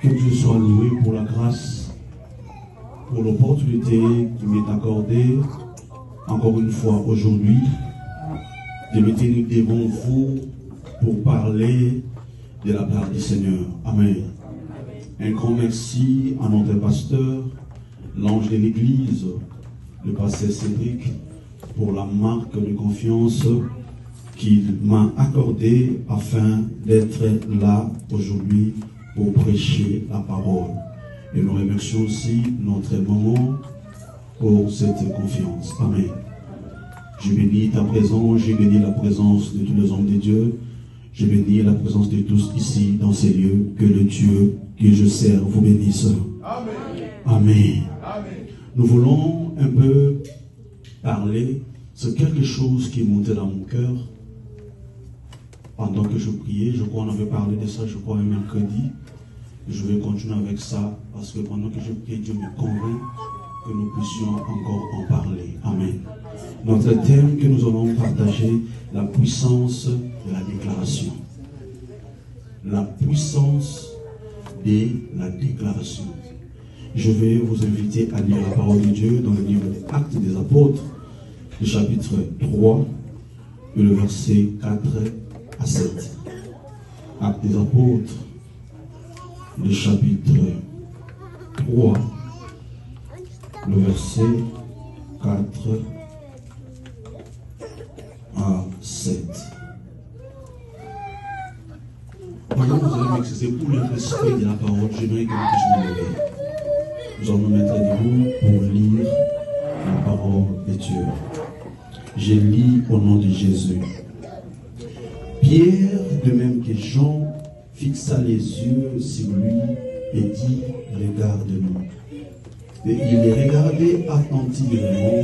Que Dieu soit loué pour la grâce, pour l'opportunité qui m'est accordée, encore une fois aujourd'hui, de me tenir devant vous pour parler de la part du Seigneur. Amen. Un grand merci à notre pasteur, l'ange de l'Église, le pasteur Cédric, pour la marque de confiance qu'il m'a accordée afin d'être là aujourd'hui pour prêcher la parole. Et nous remercions aussi notre maman pour cette confiance. Amen. Je bénis ta présence, je bénis la présence de tous les hommes de Dieu, je bénis la présence de tous ici dans ces lieux. Que le Dieu que je sers vous bénisse. Amen. Amen. Amen. Nous voulons un peu parler de quelque chose qui est monté dans mon cœur pendant que je priais. Je crois qu'on avait parlé de ça, je crois, un mercredi. Je vais continuer avec ça parce que pendant que je prie, Dieu me convainc que nous puissions encore en parler. Amen. Notre thème que nous allons partager, la puissance de la déclaration. La puissance de la déclaration. Je vais vous inviter à lire la parole de Dieu dans le livre Actes des Apôtres, le chapitre 3, et le verset 4 à 7. Actes des Apôtres, le chapitre 3, le verset 4 à 7. Maintenant, vous allez m'excuser pour le respect de la parole. J'aimerais que nous puissions nous lever. Nous allons nous mettre debout pour lire la parole de Dieu. Je lis au nom de Jésus. Pierre, de même que Jean, fixa les yeux sur lui et dit, regarde-nous. Et il les regardait attentivement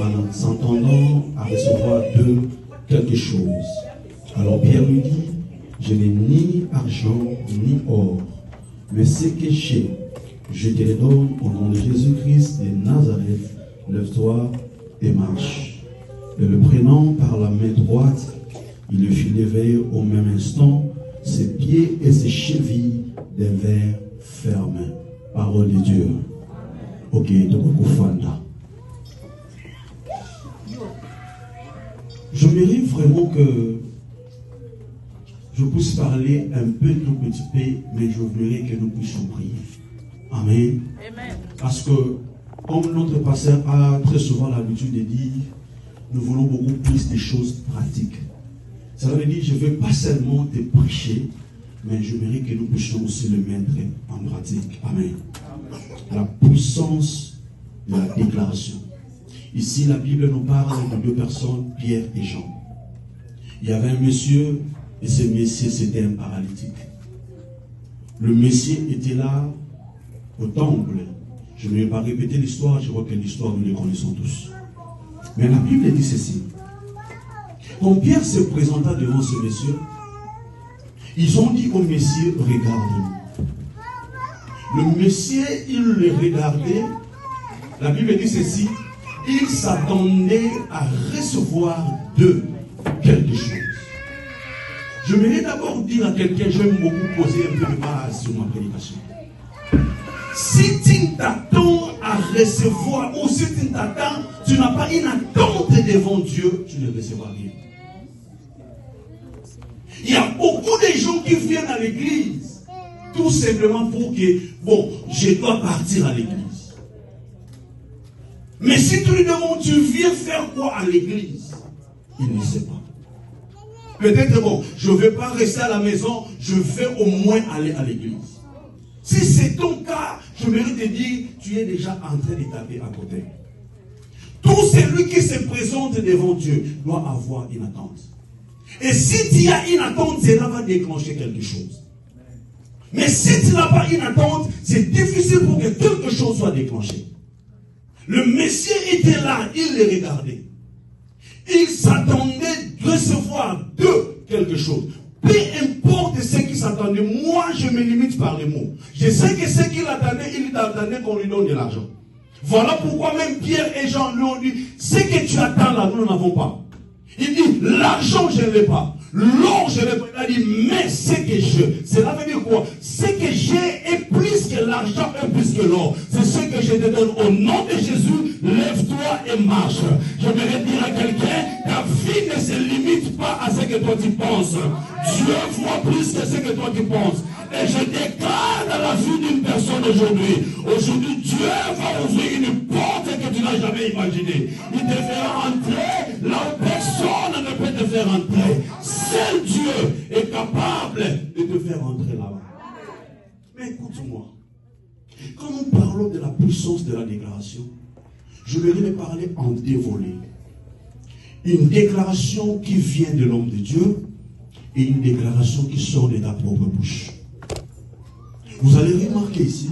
en s'entendant à recevoir d'eux quelque chose. Alors Pierre lui dit, je n'ai ni argent ni or, mais ce que j'ai, je te le donne au nom de Jésus-Christ de Nazareth, lève-toi et marche. Et le prenant par la main droite, il le fit lever au même instant, ses pieds et ses chevilles devinrent fermes. Parole de Dieu. Ok, donc Fanda. Je mérite vraiment que je puisse parler un peu, tout petit peu, mais je voudrais que nous puissions prier. Amen. Amen. Parce que, comme notre pasteur a très souvent l'habitude de dire, nous voulons beaucoup plus de choses pratiques. Ça veut dire, je ne veux pas seulement te prêcher, mais je mérite que nous puissions aussi le mettre en pratique. Amen. La puissance de la déclaration. Ici, la Bible nous parle de deux personnes, Pierre et Jean. Il y avait un monsieur, et ce monsieur, c'était un paralytique. Le monsieur était là, au temple. Je ne vais pas répéter l'histoire, je crois que l'histoire, nous la connaissons tous. Mais la Bible dit ceci. Quand Pierre se présenta devant ce monsieur, ils ont dit au monsieur, regarde-nous. Le monsieur, il le regardait. La Bible dit ceci. Il s'attendait à recevoir d'eux quelque chose. Je voudrais d'abord dire à quelqu'un, j'aime beaucoup poser un peu de base sur ma prédication. Si tu t'attends à recevoir, ou si tu t'attends, tu n'as pas une attente devant Dieu, tu ne recevras rien. Il y a beaucoup de gens qui viennent à l'église, tout simplement pour que, bon, je dois partir à l'église. Mais si tu lui demandes, tu viens faire quoi à l'église? Il ne sait pas. Peut-être, bon, je ne vais pas rester à la maison, je vais au moins aller à l'église. Si c'est ton cas, je mérite de dire, tu es déjà en train de taper à côté. Tout celui qui se présente devant Dieu doit avoir une attente. Et si tu as une attente, cela va déclencher quelque chose. Mais si tu n'as pas une attente, c'est difficile pour que quelque chose soit déclenché. Le Messie était là, il les regardait. Il s'attendait de recevoir de quelque chose. Peu importe ce qui s'attendait, moi je me limite par les mots. Je sais que ce qu'il attendait, il attendait qu'on lui donne de l'argent. Voilà pourquoi même Pierre et Jean lui ont dit, ce que tu attends là, nous n'avons pas. Il dit, l'argent je ne l'ai pas. L'or je ne l'ai pas. Il a dit, mais ce que je. Cela veut dire quoi? Ce que j'ai est plus que l'argent et plus que l'or. C'est ce que je te donne. Au nom de Jésus, lève-toi et marche. J'aimerais dire à quelqu'un, ta vie ne se limite pas à ce que toi tu penses. Dieu voit plus que ce que toi tu penses. Et je déclare dans la vie d'une personne aujourd'hui. Aujourd'hui, Dieu va ouvrir une porte que tu n'as jamais imaginée. Il te fera entrer là où personne ne peut te faire entrer. Seul Dieu est capable de te faire entrer là-bas. Mais écoute-moi. Quand nous parlons de la puissance de la déclaration, je vais parler en deux volets. Une déclaration qui vient de l'homme de Dieu et une déclaration qui sort de ta propre bouche. Vous allez remarquer ici,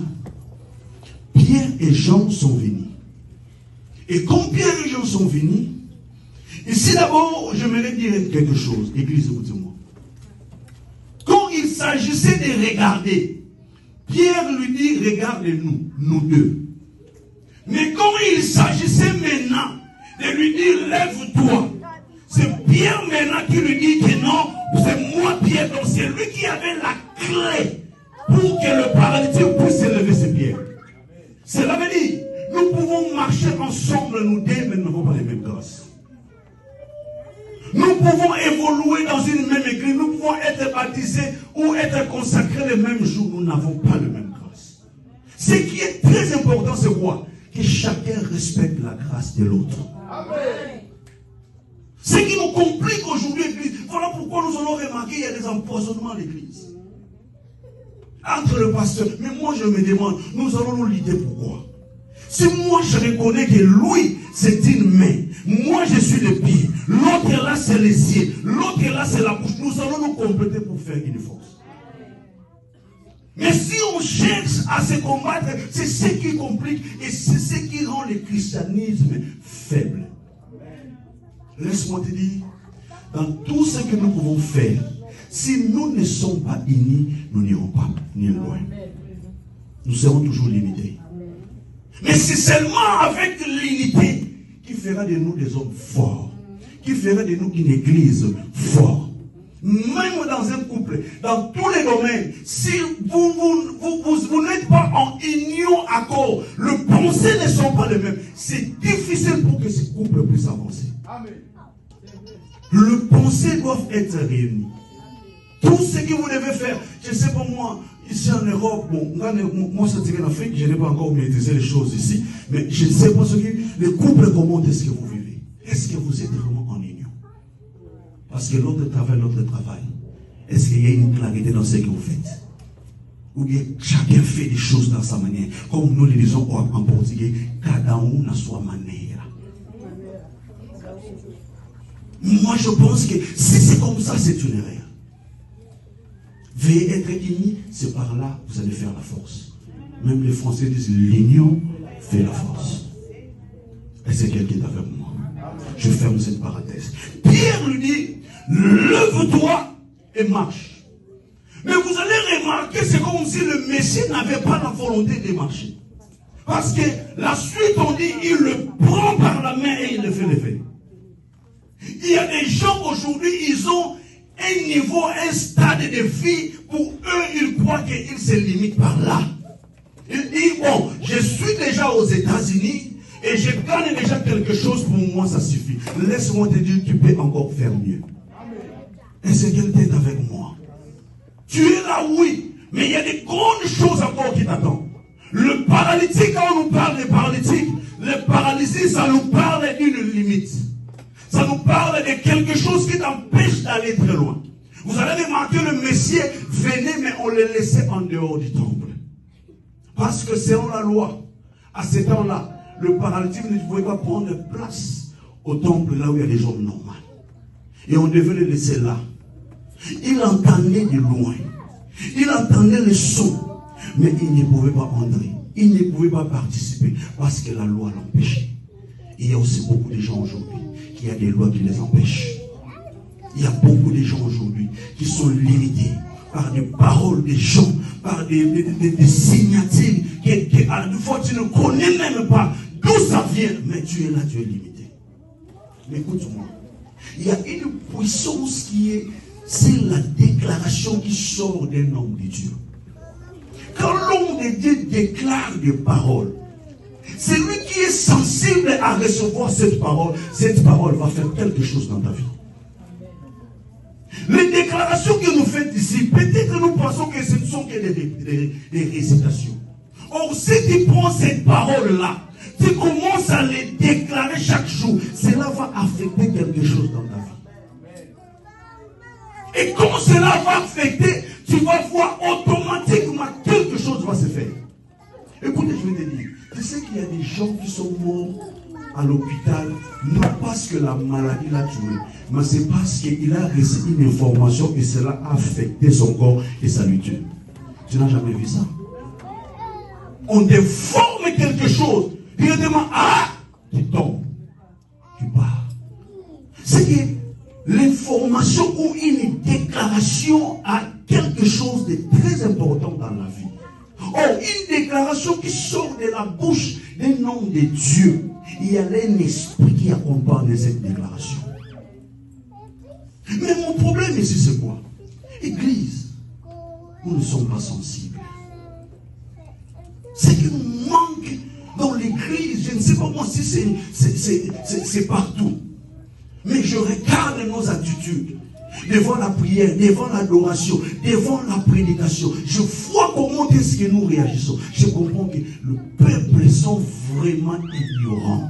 Pierre et Jean sont venus. Et quand Pierre et Jean sont venus, ici d'abord, j'aimerais dire quelque chose, Église, écoutez-moi. Quand il s'agissait de regarder, Pierre lui dit, regarde-nous, nous deux. Mais quand il s'agissait maintenant de lui dire, lève-toi, c'est Pierre maintenant qui lui dit que non, c'est moi Pierre, donc c'est lui qui avait la clé pour que le paralytique puisse élever ses pieds. Cela veut dire, nous pouvons marcher ensemble, nous deux, mais nous n'avons pas les mêmes grâces. Nous pouvons évoluer dans une même église, nous pouvons être baptisés ou être consacrés le même jour, nous n'avons pas la même grâce. Ce qui est très important, c'est quoi? Que chacun respecte la grâce de l'autre. Ce qui nous complique aujourd'hui l'église, voilà pourquoi nous allons remarquer qu'il y a des empoisonnements à l'église. Entre le pasteur, mais moi je me demande, nous allons nous lider pourquoi? Si moi je reconnais que lui c'est une main, moi je suis le pied, l'autre là c'est les yeux, l'autre là c'est la bouche, nous allons nous compléter pour faire une force. Mais si on cherche à se combattre, c'est ce qui complique et c'est ce qui rend le christianisme faible. Laisse-moi te dire, dans tout ce que nous pouvons faire, si nous ne sommes pas unis, nous n'irons pas ni loin. Nous serons toujours limités. Mais c'est seulement avec l'unité qui fera de nous des hommes forts, qui fera de nous une église forte. Même dans un couple, dans tous les domaines, si vous n'êtes pas en union, accord, les pensées ne sont pas les mêmes. C'est difficile pour que ce couple puisse avancer. Les pensées doivent être réunies. Tout ce que vous devez faire, je ne sais pas moi, ici en Europe, bon, moi c'est en Afrique, je n'ai pas encore maîtrisé les choses ici, mais je ne sais pas ce que les couples, comment est-ce que vous vivez? Est-ce que vous êtes vraiment en union? Parce que l'autre travail. Est-ce qu'il y a une clarité dans ce que vous faites? Ou bien chacun fait des choses dans sa manière. Comme nous le disons en portugais, cada na sua maneira. Moi je pense que si c'est comme ça, c'est une erreur. Veuillez être unis, c'est par là que vous allez faire la force. Même les Français disent l'union fait la force. Et c'est quelqu'un qui est avec moi. Je ferme cette parenthèse. Pierre lui dit, lève-toi et marche. Mais vous allez remarquer, c'est comme si le Messie n'avait pas la volonté de marcher. Parce que la suite, on dit, il le prend par la main et il le fait lever. Il y a des gens aujourd'hui, ils ont un niveau, un stade de vie, pour eux, ils croient qu'ils se limitent par là. Ils disent, bon, je suis déjà aux États-Unis et je gagne déjà quelque chose, pour moi ça suffit. Laisse-moi te dire, tu peux encore faire mieux. Et c'est quelqu'un avec moi. Tu es là, oui, mais il y a des grandes choses encore qui t'attendent. Le paralytique, quand on nous parle des paralytiques, Le paralysie, ça nous parle d'une limite. Ça nous parle de quelque chose qui t'empêche d'aller très loin. Vous allez remarquer, le Messie venait, mais on le laissait en dehors du temple. Parce que selon la loi, à ce temps-là, le paralytique ne pouvait pas prendre place au temple, là où il y a des gens normaux. Et on devait le laisser là. Il entendait de loin. Il entendait le son. Mais il ne pouvait pas entrer. Il ne pouvait pas participer. Parce que la loi l'empêchait. Il y a aussi beaucoup de gens aujourd'hui qui ont des lois qui les empêchent. Il y a beaucoup de gens aujourd'hui qui sont limités par des paroles des gens, par des signatures que à la fois tu ne connais même pas d'où ça vient, mais tu es là, tu es limité. Mais écoute-moi, il y a une puissance qui est, c'est la déclaration qui sort d'un homme de Dieu. Quand l'homme de Dieu déclare des paroles, c'est lui qui est sensible à recevoir cette parole va faire quelque chose dans ta vie. Les déclarations que nous faites ici, peut-être que nous pensons que ce ne sont que des récitations. Or, si tu prends cette parole-là, tu commences à les déclarer chaque jour, cela va affecter quelque chose dans ta vie. Et quand cela va affecter, tu vas voir automatiquement quelque chose va se faire. Écoutez, je vais te dire, tu sais qu'il y a des gens qui sont morts à l'hôpital, non parce que la maladie l'a tué, mais c'est parce qu'il a reçu une information et cela a affecté son corps et ça lui tue. Tu n'as jamais vu ça? On déforme quelque chose, directement, tu tombes, tu pars. C'est que l'information ou une déclaration a quelque chose de très important dans la vie. Or, une déclaration qui sort de la bouche d'un homme de Dieu, il y a un esprit qui accompagne cette déclaration. Mais mon problème ici, c'est quoi? Église, nous ne sommes pas sensibles. C'est qu'il nous manque dans l'église, je ne sais pas moi si c'est partout. Mais je regarde nos attitudes. Devant la prière, devant l'adoration, devant la prédication. Je vois comment est-ce que nous réagissons. Je comprends que le peuple sont vraiment ignorants.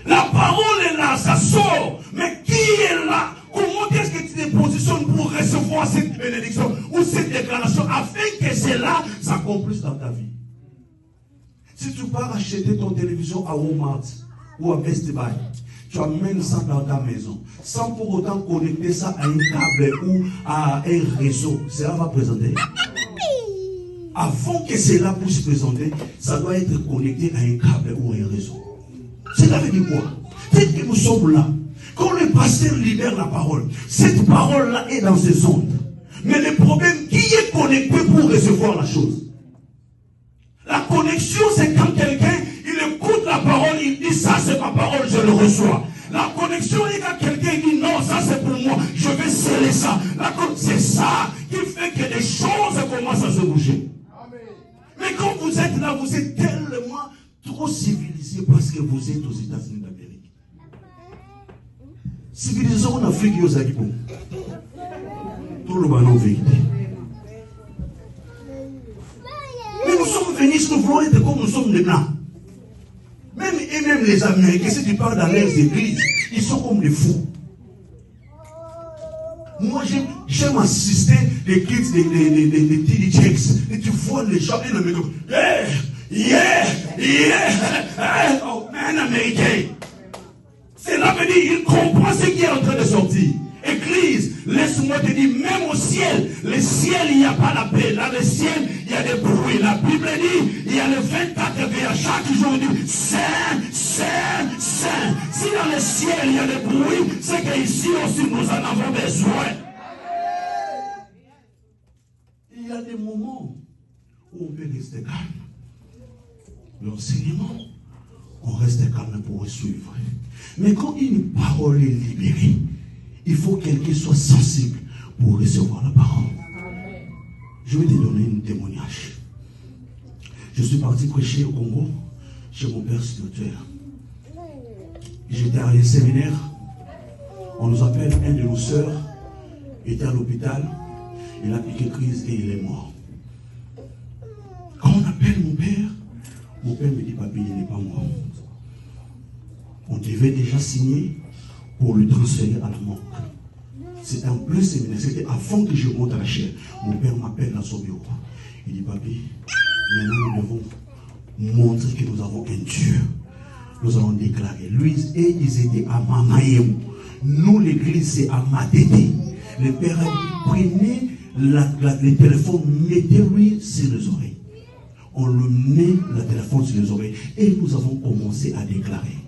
La parole est là, ça sort. Mais qui est là? Comment est-ce que tu te positionnes pour recevoir cette bénédiction ou cette déclaration afin que cela s'accomplisse dans ta vie? Si tu pars acheter ton télévision à Walmart ou à Best Buy, tu amènes ça dans ta maison, sans pour autant connecter ça à un câble ou à un réseau. Cela va présenter. Avant que cela puisse présenter, ça doit être connecté à un câble ou à un réseau. Cela veut dire quoi? C'est que nous sommes là. Quand le pasteur libère la parole, cette parole-là est dans ses ondes. Mais le problème, qui est connecté pour recevoir la chose? La connexion, c'est quand quelqu'un, il écoute la parole, il dit ça c'est ma parole, je le reçois. La connexion, il y a quelqu'un qui dit non, ça c'est pour moi, je vais sceller ça. C'est ça qui fait que les choses commencent à se bouger. Amen. Mais quand vous êtes là, vous êtes tellement trop civilisé parce que vous êtes aux États-Unis d'Amérique. Civilisé en Afrique et aux Agibons. Tout le monde en vérité. Mais nous sommes venus, nous voulons être comme nous sommes les Blancs. Même les Américains, si tu parles dans leurs églises, ils sont comme des fous. Moi, j'aime assister les kids, des TD Checks. Et tu vois les gens, ils me disent, oh, un Américain. Cela veut dire qu'il comprend ce qui est en train de sortir. Église, laisse-moi te dire, même au ciel, le ciel, il n'y a pas la paix. Dans le ciel, il y a des bruits. La Bible dit, il y a le 24 veillées. Chaque jour, on dit, Saint, Saint, Saint. Si dans le ciel, il y a des bruits, c'est qu'ici aussi, nous en avons besoin. Il y a des moments où on peut rester calme. L'enseignement, on reste calme pour suivre. Mais quand une parole est libérée, il faut que quelqu'un soit sensible pour recevoir la parole. Je vais te donner un témoignage. Je suis parti prêcher au Congo, chez mon père spirituel. J'étais à un séminaire. On nous appelle, un de nos sœurs était à l'hôpital. Il a piqué crise et il est mort. Quand on appelle mon père, Mon père me dit, papi, il n'est pas mort. On devait déjà signer pour le transférer à la morgue. C'était en plein séminaire, c'était avant que je monte à la chaire. Mon père m'appelle dans son bureau. Il dit, papi, maintenant nous devons montrer que nous avons un Dieu. Nous allons déclarer. Lui et ils étaient à Mamaïem. Nous, l'église, c'est à Matete. Le père a dit, prenez le téléphone, mettez-lui sur les oreilles. On le met le téléphone sur les oreilles. Et nous avons commencé à déclarer.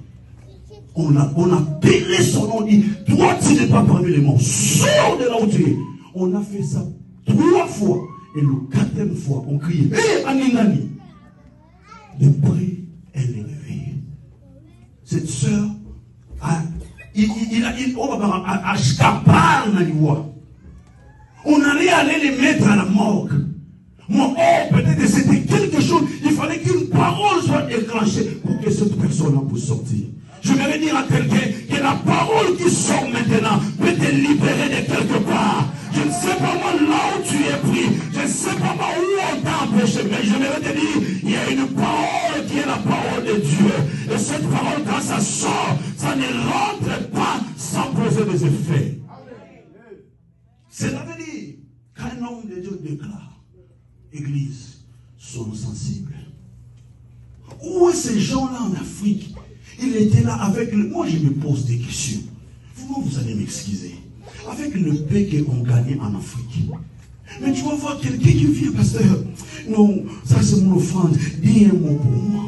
On a appelé son nom, on dit, toi tu n'es pas parmi les morts, sors de là où tu es. On a fait ça 3 fois. Et le 4e fois, on criait, hé, Aninani. Depuis, elle est réveillée. Cette sœur, on allait les mettre à la morgue. Moi, peut-être c'était quelque chose, il fallait qu'une parole soit déclenchée pour que cette personne-là puisse sortir. Je vais dire à quelqu'un que la parole qui sort maintenant peut te libérer de quelque part. Je ne sais pas moi là où tu es pris. Je ne sais pas moi où on t'a empêché. Mais je vais te dire, il y a une parole qui est la parole de Dieu. Et cette parole, quand ça sort, ça ne rentre pas sans poser des effets. Cela veut dire, quand un homme de Dieu déclare, Église, soyons sensibles. Où est ces gens-là en Afrique? Il était là avec le... Moi, je me pose des questions. Vous allez m'excuser. Avec le paix qu'on gagnait en Afrique. Mais tu vas voir quelqu'un qui vient, pasteur. Non, ça c'est mon offrande. Dis un mot pour moi.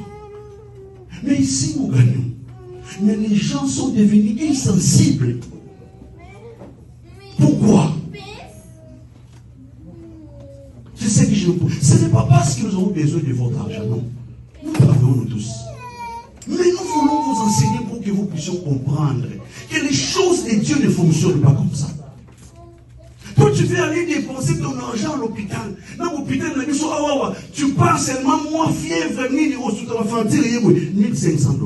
Mais ici, nous gagnons. Mais les gens sont devenus insensibles. Pourquoi? C'est ce que je me pose. Ce n'est pas parce que nous avons besoin de votre argent, non. Nous travaillons nous tous. Mais nous voulons vous enseigner pour que vous puissiez comprendre que les choses de Dieu ne fonctionnent pas comme ça. Toi, tu veux aller dépenser ton argent à l'hôpital. Dans l'hôpital, tu pars seulement, moi, fièvre, 1500 $.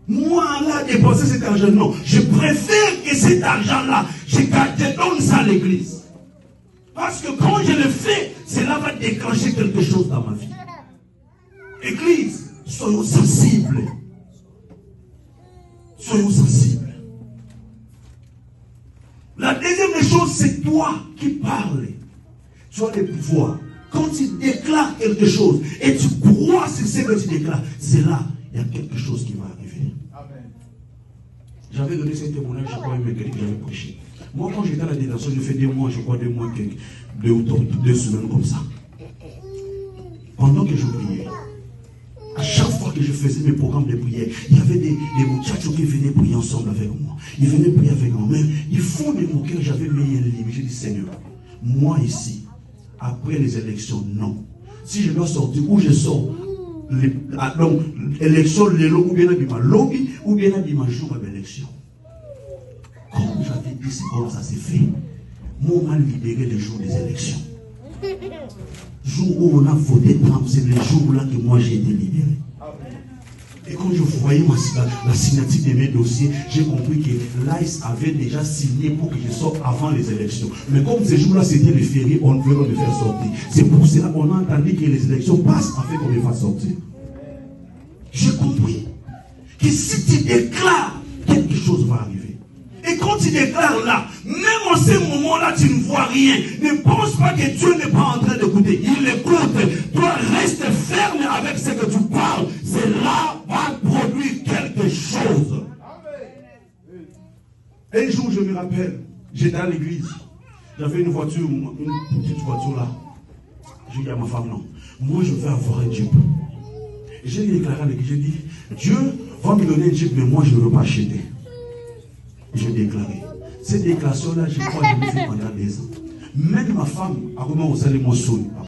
Moi, là, dépenser cet argent, non. Je préfère que cet argent-là, je donne ça à l'église. Parce que quand je le fais, cela va déclencher quelque chose dans ma vie. Église, soyons sensibles. Soyons sensibles. La deuxième chose, c'est toi qui parles. Tu as le pouvoir. Quand tu déclares quelque chose et tu crois sur ce que tu déclares, c'est là, il y a quelque chose qui va arriver. Amen. J'avais donné ce témoignage, je crois, mercredi que j'avais prêché. Moi, quand j'étais à la détention, je fais 2 mois, je crois 2 mois, 2 semaines comme ça. Pendant que je priais, à chaque fois que je faisais mes programmes de prière, il y avait des muchachos qui venaient prier ensemble avec moi. Ils venaient prier avec moi. Mais ils font de mon cœur, j'avais mis un livre. J'ai dit, Seigneur, moi ici, après les élections, non. Si je dois sortir, où je sors, donc, élection, ou bien à lobby, ou bien à jour de l'élection. Comme j'avais dit, c'est comme ça s'est fait. Moi, on m'a libéré les jours des élections. Jour où on a voté Trump, c'est le jour là que moi j'ai été libéré. Et quand je voyais la signature de mes dossiers, j'ai compris que l'ICE avait déjà signé pour que je sorte avant les élections. Mais comme ce jour-là c'était le férié, on ne veut me faire sortir. C'est pour cela qu'on a entendu que les élections passent afin qu'on me fasse sortir. J'ai compris que si tu déclares, quelque chose va arriver. Et quand tu déclares là, même en ce moment-là, tu ne vois rien. Ne pense pas que Dieu n'est pas en train d'écouter. Il écoute. Toi, reste ferme avec ce que tu parles. Cela va produire quelque chose. Un jour, je me rappelle, j'étais à l'église. J'avais une voiture, une petite voiture là. J'ai dit à ma femme, non. Moi, je veux avoir un Jeep. Et j'ai déclaré à l'église, j'ai dit, Dieu va me donner un Jeep, mais moi, je ne veux pas acheter. J'ai déclaré. Cette déclaration-là, je crois que je l'ai fait pendant des ans. Même ma femme, a comment vous allez m'en sonner.